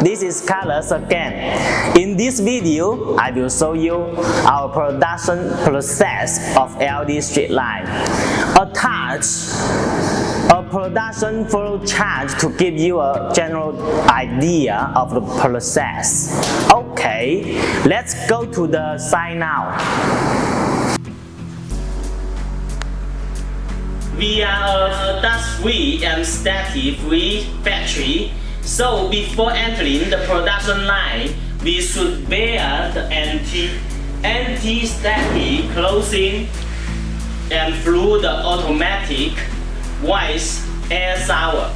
this is Carlos again. In this video, I will show you our production process of LED street light. Attach a production flow chart to give you a general idea of the process. Okay, let's go to the site now. We are a dust-free and static-free factory, so before entering the production line, we should wear the anti-static clothing and through the automatic voice air shower.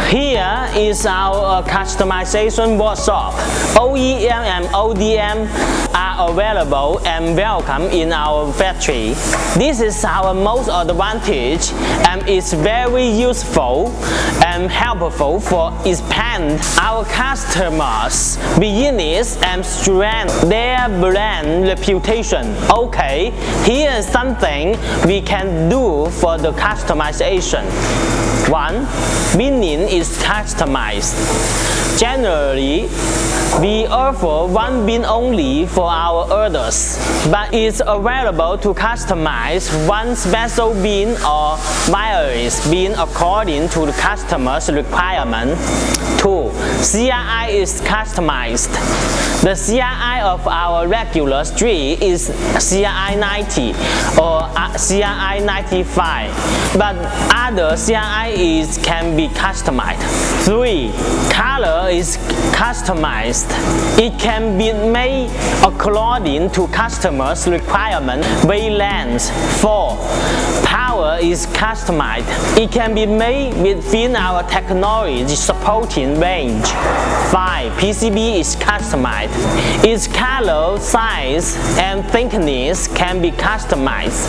Here is our customization workshop. OEM and ODM are available and welcome in our factory. This is our most advantage and is very useful and helpful for expand our customers' business and strengthen their brand reputation. Okay, here is something we can do for the customization. 1. Binning is customized. Generally, we offer one bin only for our orders, but it's available to customize one special bin or various bin according to the customer's requirement. 2. CRI is customized. The CRI of our regular street is CRI 90 or CRI 95, but other CRI can be customized. 3. Color is customized. It can be made according to customers' requirement, wavelength. 4. Power is customized. It can be made within our technology supporting range. 5. PCB is customized. Its color, size, and thickness can be customized.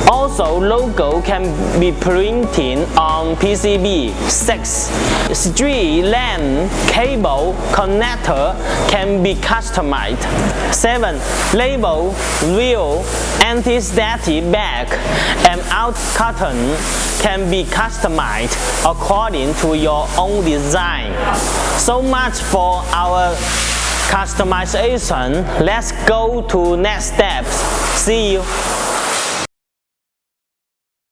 Also, logo can be printed on PCB. 6. Street lamp cable connector can be customized. 7. Label, wheel, anti-static bag, and out curtain can be customized according to your own design. So much for our customization. Let's go to next steps. See you.